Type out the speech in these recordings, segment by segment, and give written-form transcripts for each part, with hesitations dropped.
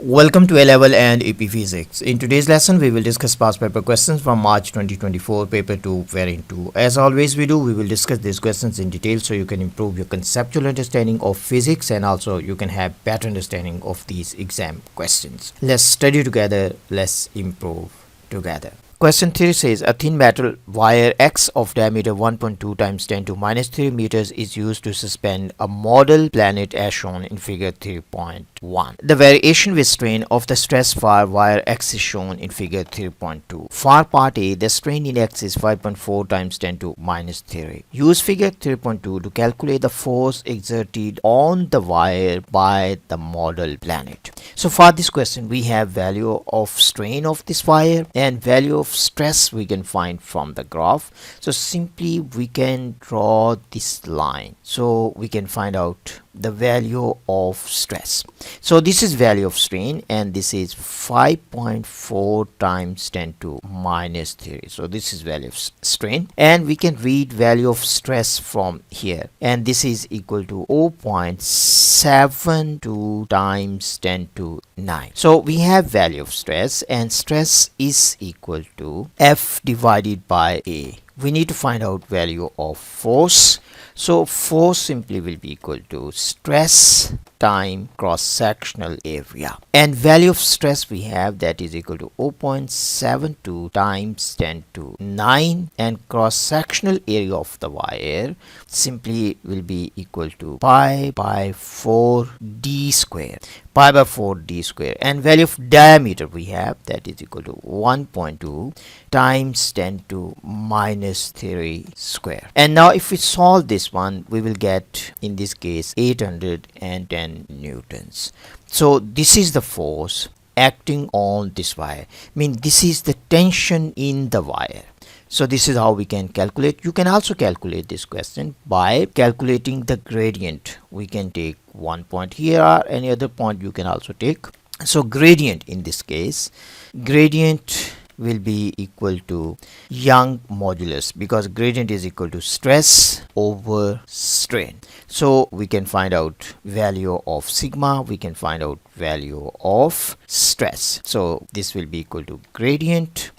Welcome to A-Level and AP Physics. In today's lesson, we will discuss past paper questions from March 2024, paper 2, variant 2. As always we do, we will discuss these questions in detail so you can improve your conceptual understanding of physics and also you can have better understanding of these exam questions. Let's study together, let's improve together. Question 3 says a thin metal wire X of diameter 1.2 times 10 to minus 3 meters is used to suspend a model planet as shown in figure 3.1. The variation with strain of the stress for wire X is shown in figure 3.2. For part A, the strain in X is 5.4 times 10 to minus 3. Use figure 3.2 to calculate the force exerted on the wire by the model planet. So for this question, we have value of strain of this wire and value of stress we can find from the graph. So simply we can draw this line so we can find out the value of stress. So this is value of strain and this is 5.4 times 10 to minus 3. So this is value of strain and we can read value of stress from here and this is equal to 0.72 times 10 to 9. So we have value of stress and stress is equal to F divided by A. We need to find out value of force. So force simply will be equal to stress time cross-sectional area, and value of stress we have that is equal to 0.72 times 10 to 9, and cross-sectional area of the wire simply will be equal to pi by 4 d square, pi by 4 d square, and value of diameter we have that is equal to 1.2 times 10 to minus 3 square. And now if we solve this one, we will get in this case 810 newtons. So this is the force acting on this wire, this is the tension in the wire. So this is how we can calculate. You can also calculate this question by calculating the gradient. We can take one point here or any other point you can also take. So gradient in this case, gradient will be equal to Young modulus because gradient is equal to stress over strain. So we can find out value of sigma, we can find out value of stress. So this will be equal to gradient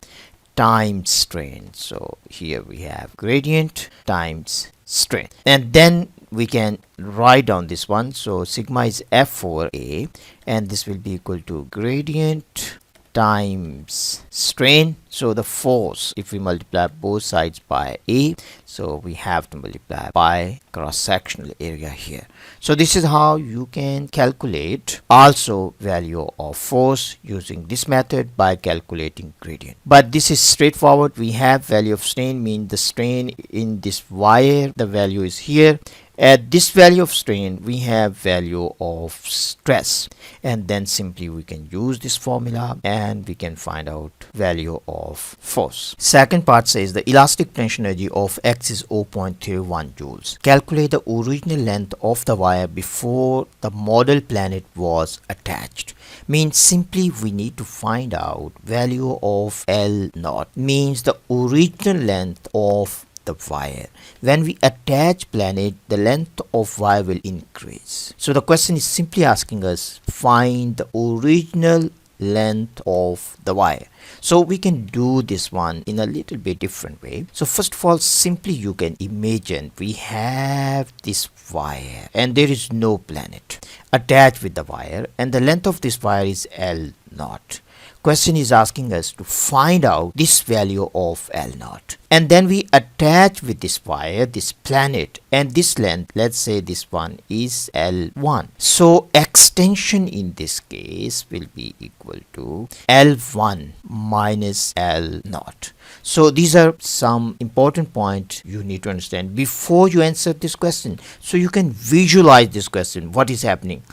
times strain. So here we have gradient times strain, and then we can write down this one. So sigma is F over A and this will be equal to gradient times strain. So the force, if we multiply both sides by A, so we have to multiply by cross-sectional area here. So this is how you can calculate also value of force using this method by calculating gradient. But this is straightforward. We have value of strain, mean the strain in this wire, the value is here. At this value of strain, we have value of stress, and then simply we can use this formula and we can find out value of force. Second part says the elastic tension energy of X is 0.31 joules. Calculate the original length of the wire before the model planet was attached. Means simply we need to find out value of L naught, means the original length of the wire. When we attach planet, the length of wire will increase. So the question is simply asking us find the original length of the wire. So we can do this one in a little bit different way. So first of all, simply you can imagine we have this wire and there is no planet attached with the wire and the length of this wire is L naught. Question is asking us to find out this value of L naught, and then we attach with this wire this planet and this length, let's say this one is L1. So extension in this case will be equal to L1 minus L naught. So these are some important points you need to understand before you answer this question, so you can visualize this question, what is happening.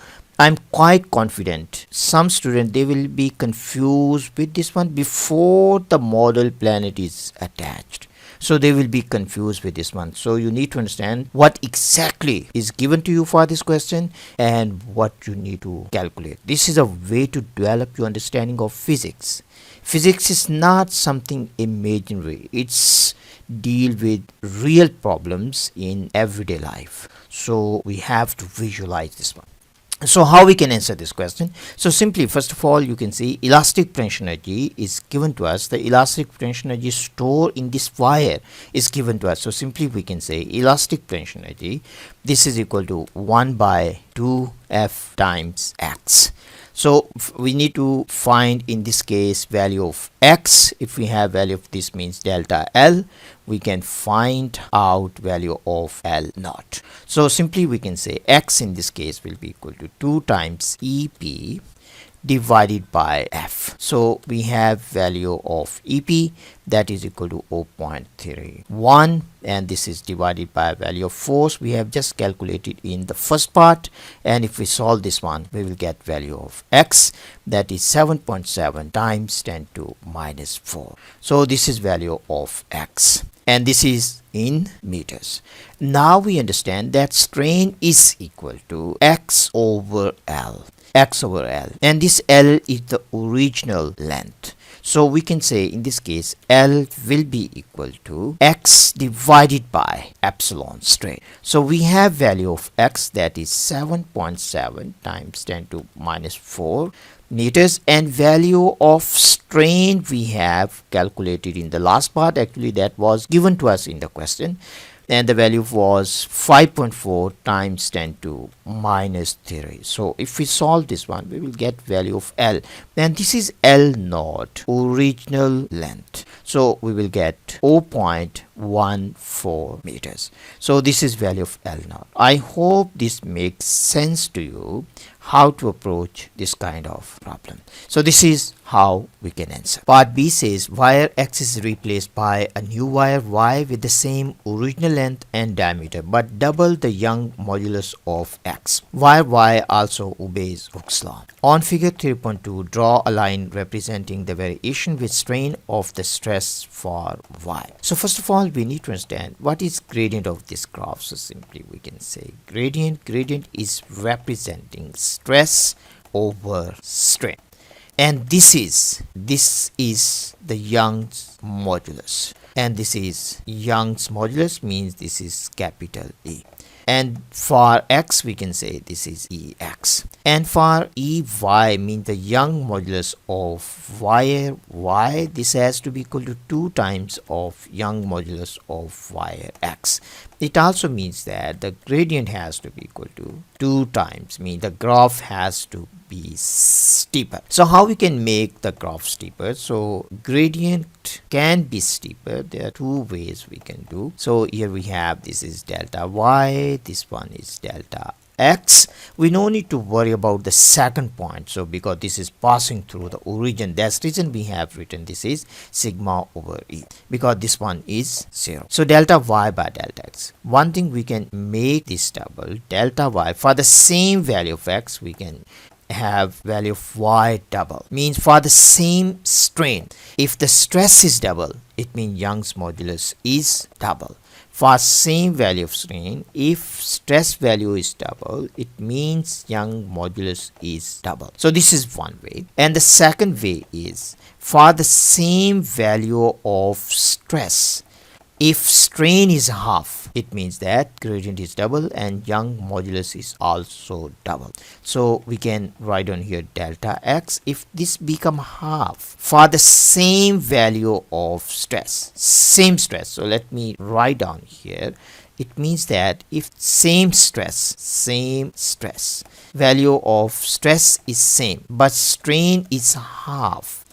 I'm quite confident some student they will be confused with this one before the model planet is attached. So they will be confused with this one. So you need to understand what exactly is given to you for this question and what you need to calculate. This is a way to develop your understanding of physics. Physics is not something imaginary. It's deal with real problems in everyday life. So we have to visualize this one. So how we can answer this question? So simply, first of all, you can see elastic potential energy is given to us. The elastic potential energy stored in this wire is given to us. So simply we can say elastic potential energy, this is equal to 1 by 2F times X. So we need to find in this case value of X. If we have value of this means delta L, we can find out value of L naught. So simply we can say X in this case will be equal to 2 times EP divided by F. So we have value of EP that is equal to 0.31, and this is divided by value of force we have just calculated in the first part, and if we solve this one we will get value of X that is 7.7 times 10 to minus 4. So this is value of X, and this is in meters. Now we understand that strain is equal to X over L, and this L is the original length. So we can say in this case L will be equal to X divided by epsilon strain. So we have value of X that is 7.7 times 10 to minus 4 meters, and value of strain we have calculated in the last part. Actually that was given to us in the question, and the value was 5.4 times 10 to minus 3. So if we solve this one we will get value of L, and this is L naught, original length. So we will get 0.14 meters. So this is value of L naught. I hope this makes sense to you how to approach this kind of problem. So this is how we can answer. Part B says wire X is replaced by a new wire Y with the same original length and diameter but double the Young modulus of X. Wire Y also obeys Hooke's law. On figure 3.2, draw a line representing the variation with strain of the stress for Y. So first of all we need to understand what is gradient of this graph. So simply we can say gradient is representing stress over strain, and this is the Young's modulus, and this is Young's modulus means this is capital E, and for X we can say this is EX, and for EY means the Young modulus of wire Y, this has to be equal to 2 times of Young modulus of wire X. It also means that the gradient has to be equal to 2 times, means the graph has to be steeper. So how we can make the graph steeper? So gradient can be steeper. There are 2 ways we can do. So here we have, this is delta Y, this one is delta X. We no need to worry about the second point, so because this is passing through the origin, that's the reason we have written this is sigma over E, because this one is 0. So delta Y by delta X. One thing we can make this double, delta Y for the same value of X we can have value of Y double, means for the same strain if the stress is double it means Young's modulus is double. For same value of strain, if stress value is double, it means Young modulus is double. So this is one way. And the second way is for the same value of stress, if strain is half, it means that gradient is double and Young modulus is also double. So we can write on here delta X. If this become half for the same value of stress, same stress. So let me write down here. It means that if same stress, value of stress is same, but strain is half.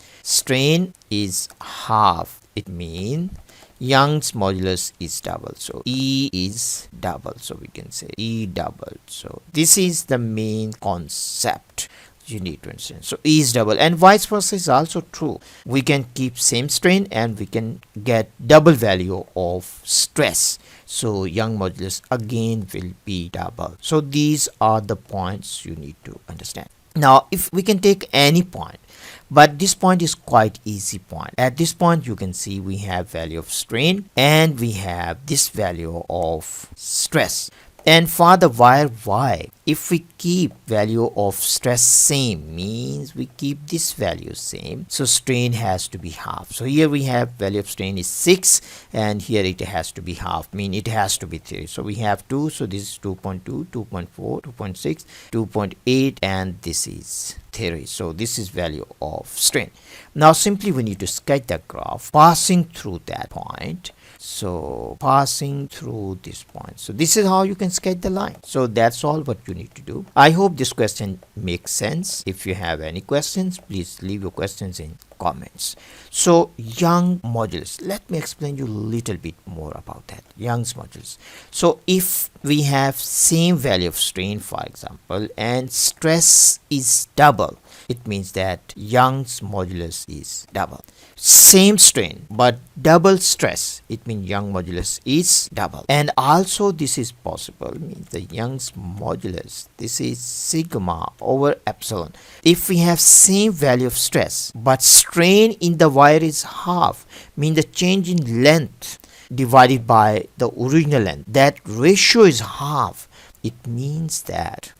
It means Young's modulus is double, so E is double, so we can say E double. So this is the main concept you need to understand. So E is double, and vice versa is also true. We can keep same strain and we can get double value of stress, so Young modulus again will be double. So these are the points you need to understand. Now if we can take any point, but this point is quite easy point. At this point you can see we have value of strain and we have this value of stress. And for the wire Y, if we keep value of stress same, means we keep this value same, so strain has to be half. So here we have value of strain is 6 and here it has to be half, mean it has to be 3. So we have 2, so this is 2.2, 2.4, 2.6, 2.8 and this is 3. So this is value of strain. Now simply we need to sketch the graph passing through that point. So passing through this point. So this is how you can sketch the line. So that's all what you need to do. I hope this question makes sense. If you have any questions, please leave your questions in comments. So Young modulus, let me explain you a little bit more about that. Young's modulus. So if we have same value of strain, for example, and stress is double, it means that Young's modulus is double. Same strain but double stress, it means Young modulus is double. And also this is possible, means the Young's modulus, this is sigma over epsilon. If we have same value of stress but strain in the wire is half, means the change in length divided by the original length, that ratio is half, it means that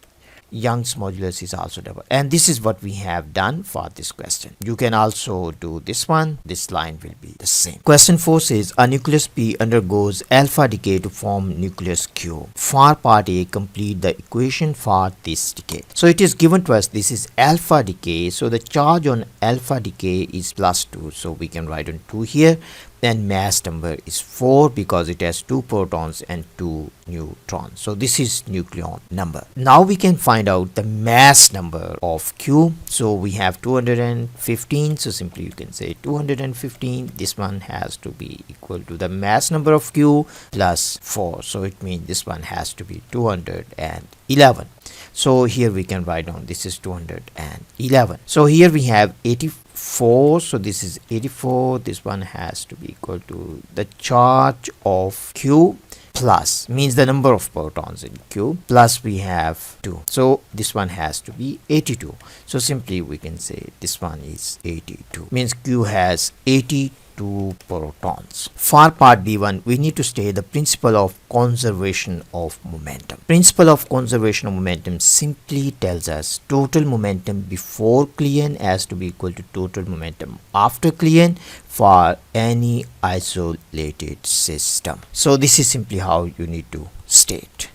Young's modulus is also double. And this is what we have done for this question. You can also do this one. This line will be the same. Question 4 says a nucleus P undergoes alpha decay to form nucleus Q. For part A, complete the equation for this decay. So it is given to us this is alpha decay. So the charge on alpha decay is +2. So we can write on 2 here. Then mass number is 4 because it has 2 protons and 2 neutrons. So this is nucleon number. Now we can find out the mass number of Q. So we have 215. So simply you can say 215. This one has to be equal to the mass number of Q plus 4. So it means this one has to be 211. So here we can write down this is 211. So here we have 84. So this is 84. This one has to be equal to the charge of Q plus, means the number of protons in Q, plus we have 2. So this one has to be 82. So simply we can say this one is 82, means Q has 82 protons. For part B1, we need to state the principle of conservation of momentum. Principle of conservation of momentum simply tells us total momentum before collision has to be equal to total momentum after collision for any isolated system. So this is simply how you need to state.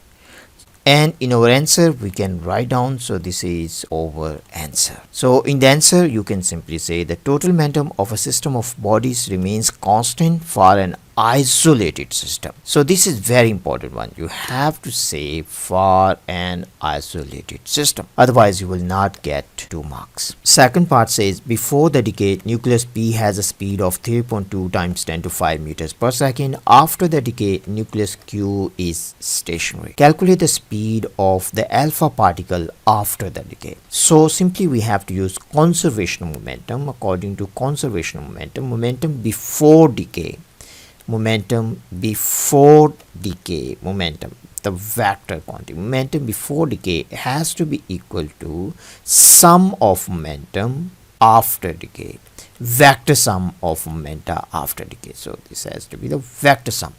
And in our answer we can write down, so this is our answer. So in the answer you can simply say the total momentum of a system of bodies remains constant for an isolated system. So this is very important one. You have to say for an isolated system, otherwise you will not get 2 marks. Second part says before the decay nucleus P has a speed of 3.2 times 10 to 5 meters per second. After the decay nucleus Q is stationary. Calculate the speed of the alpha particle after the decay. So simply we have to use conservation of momentum. According to conservation of momentum, momentum before decay, momentum, the vector quantity, momentum before decay has to be equal to sum of momentum after decay, vector sum of momenta after decay. So this has to be the vector sum.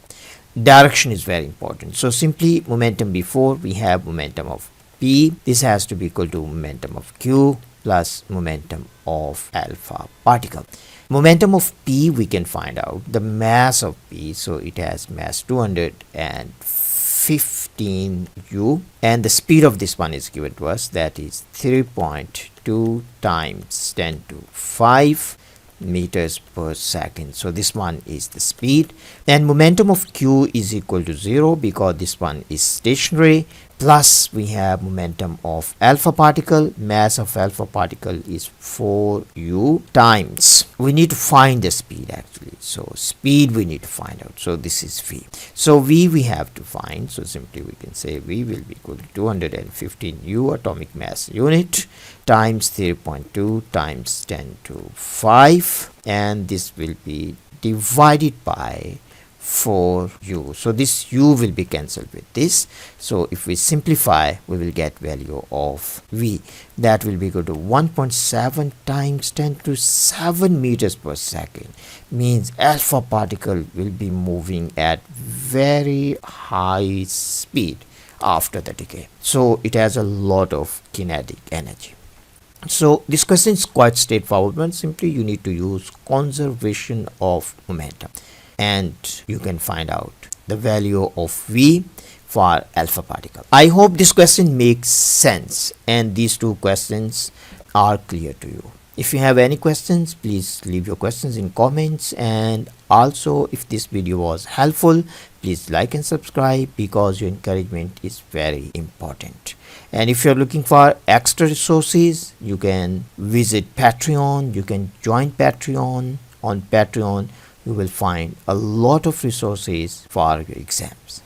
Direction is very important. So simply momentum before, we have momentum of P, this has to be equal to momentum of Q plus momentum of alpha particle. Momentum of P we can find out the mass of P, so it has mass 215 U, and the speed of this one is given to us, that is 3.2 times 10 to 5 meters per second. So this one is the speed, and momentum of Q is equal to 0 because this one is stationary, plus we have momentum of alpha particle, mass of alpha particle is 4u times, we need to find the speed actually, so speed we need to find out, so this is v. So v we have to find, so simply we can say v will be equal to 215 u atomic mass unit times 3.2 times 10 to 5, and this will be divided by 4u. So this u will be cancelled with this. So if we simplify, we will get value of v, that will be equal to 1.7 times 10 to 7 meters per second, means alpha particle will be moving at very high speed. after the decay. So it has a lot of kinetic energy. So this question is quite straightforward one. Simply you need to use conservation of momentum and you can find out the value of V for alpha particle. I hope this question makes sense and these two questions are clear to you. If you have any questions, please leave your questions in comments, and also if this video was helpful, please like and subscribe because your encouragement is very important. And if you're looking for extra resources, you can visit Patreon, you can join Patreon. On Patreon you will find a lot of resources for your exams.